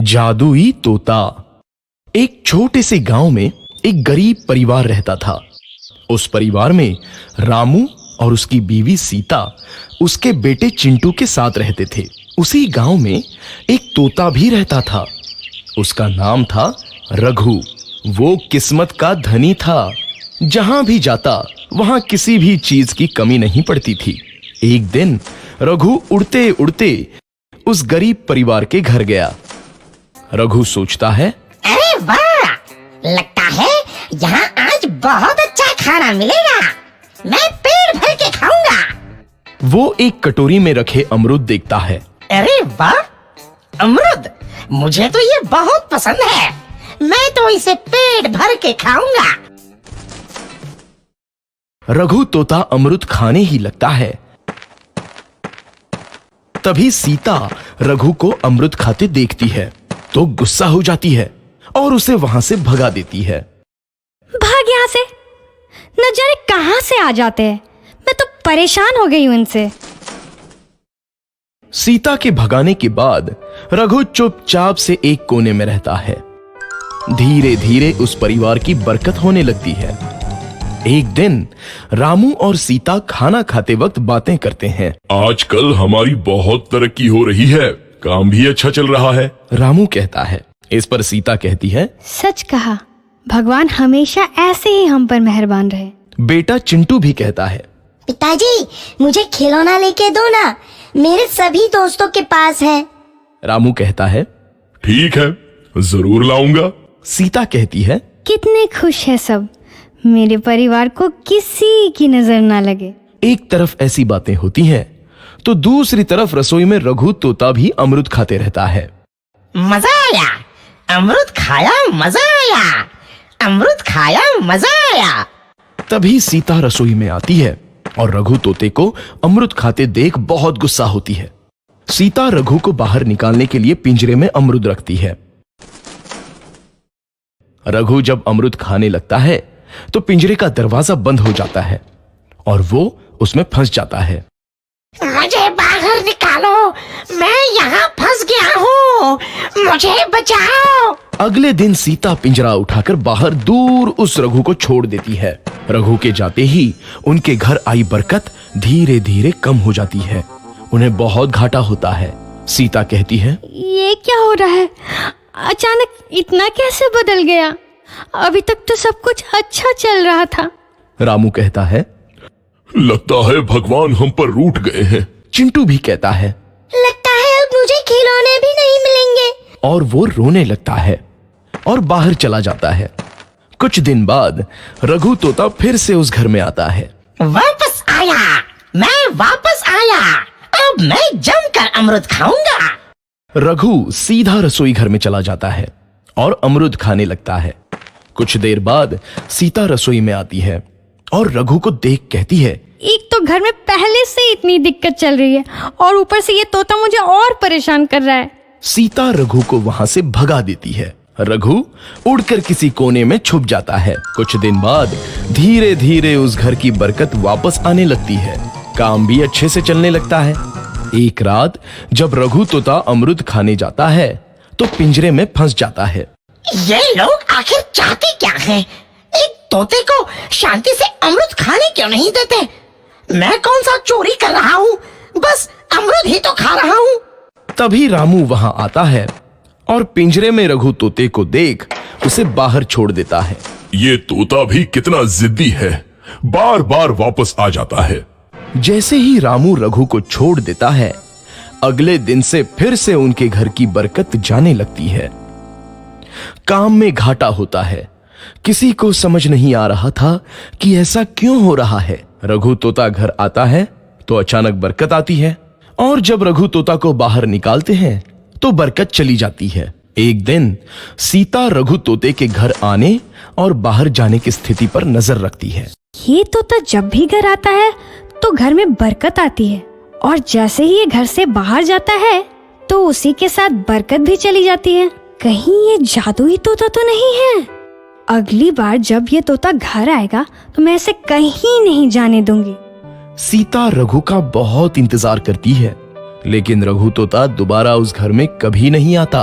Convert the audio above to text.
जादुई तोता। एक छोटे से गांव में एक गरीब परिवार रहता था। उस परिवार में रामू और उसकी बीवी सीता उसके बेटे चिंटू के साथ रहते थे। उसी गांव में एक तोता भी रहता था। उसका नाम था रघु। वो किस्मत का धनी था। जहां भी जाता वहां किसी भी चीज की कमी नहीं पड़ती थी। एक दिन रघु उड़ते उड़ते उस गरीब परिवार के घर गया। रघु सोचता है, अरे वाह, लगता है यहाँ आज बहुत अच्छा खाना मिलेगा। मैं पेट भर के खाऊंगा। वो एक कटोरी में रखे अमरूद देखता है। अरे वाह, अमरूद, मुझे तो ये बहुत पसंद है। मैं तो इसे पेट भर के खाऊंगा। रघु तोता अमरूद खाने ही लगता है। तभी सीता रघु को अमरूद खाते देखती है तो गुस्सा हो जाती है और उसे वहां से भगा देती है। भाग यहाँ से, न जाने कहां से आ जाते हैं। मैं तो परेशान हो गई हूं इनसे। सीता के भगाने के बाद रघु चुपचाप से एक कोने में रहता है। धीरे धीरे उस परिवार की बरकत होने लगती है। एक दिन रामू और सीता खाना खाते वक्त बातें करते हैं। आजकल हमारी बहुत तरक्की हो रही है, काम भी अच्छा चल रहा है। रामू कहता है। इस पर सीता कहती है, सच कहा, भगवान हमेशा ऐसे ही हम पर मेहरबान रहे। बेटा चिंटू भी कहता है, पिताजी, मुझे खिलौना लेके दो ना, मेरे सभी दोस्तों के पास है। रामू कहता है, ठीक है, जरूर लाऊंगा। सीता कहती है, कितने खुश है सब, मेरे परिवार को किसी की नजर ना लगे। एक तरफ ऐसी बातें होती हैं तो दूसरी तरफ रसोई में रघु तोता भी अमरूद खाते रहता है। मजा आया, अमरूद खाया, मजा आया, अमरूद खाया, मजा आया। तभी सीता रसोई में आती है और रघु तोते को अमरूद खाते देख बहुत गुस्सा होती है। सीता रघु को बाहर निकालने के लिए पिंजरे में अमरूद रखती है। रघु जब अमरूद खाने लगता है तो पिंजरे का दरवाजा बंद हो जाता है और वो उसमें फंस जाता है। मुझे बाहर निकालो, मैं यहाँ फंस गया हूँ, मुझे बचाओ। अगले दिन सीता पिंजरा उठाकर बाहर दूर उस रघु को छोड़ देती है। रघु के जाते ही उनके घर आई बरकत धीरे धीरे कम हो जाती है। उन्हें बहुत घाटा होता है। सीता कहती है, ये क्या हो रहा है, अचानक इतना कैसे बदल गया? अभी तक तो सब कुछ अच्छा चल रहा था। रामू कहता है, लगता है भगवान हम पर रूठ गए हैं। चिंटू भी कहता है, लगता है अब मुझे खिलौने भी नहीं मिलेंगे। और वो रोने लगता है और बाहर चला जाता है। कुछ दिन बाद रघु तोता फिर से उस घर में आता है। वापस आया, मैं वापस आया, अब मैं जमकर अमरूद खाऊंगा। रघु सीधा रसोई घर में चला जाता है और अमरूद खाने लगता है। कुछ देर बाद सीता रसोई में आती है और रघु को देख कहती है, एक तो घर में पहले से इतनी दिक्कत चल रही है और ऊपर से ये तोता मुझे और परेशान कर रहा है। सीता रघु को वहां से भगा देती है। रघु उड़कर किसी कोने में छुप जाता है। कुछ दिन बाद धीरे धीरे उस घर की बरकत वापस आने लगती है। काम भी अच्छे से चलने लगता है। एक रात जब रघु तोता अमरूद खाने जाता है तो पिंजरे में फंस जाता है। ये लोग आखिर चाहते क्या हैं? एक तोते को शांति से अमरूद खाने क्यों नहीं देते? मैं कौन सा चोरी कर रहा हूँ? बस अमरूद ही तो खा रहा हूँ। तभी रामू वहां आता है और पिंजरे में रघु तोते को देख उसे बाहर छोड़ देता है। ये तोता भी कितना जिद्दी है, बार बार वापस आ जाता है। जैसे ही रामू रघु को छोड़ देता है, अगले दिन से फिर से उनके घर की बरकत जाने लगती है। काम में घाटा होता है। किसी को समझ नहीं आ रहा था कि ऐसा क्यों हो रहा है। रघु तोता घर आता है तो अचानक बरकत आती है और जब रघु तोता को बाहर निकालते हैं तो बरकत चली जाती है। एक दिन सीता रघु तोते के घर आने और बाहर जाने की स्थिति पर नजर रखती है। ये तोता जब भी घर आता है तो घर में बरकत आती है और जैसे ही ये घर से बाहर जाता है तो उसी के साथ बरकत भी चली जाती है। कहीं ये जादुई तोता तो नहीं है? अगली बार जब ये तोता घर आएगा तो मैं इसे कहीं नहीं जाने दूंगी। सीता रघु का बहुत इंतजार करती है, लेकिन रघु तोता दोबारा उस घर में कभी नहीं आता।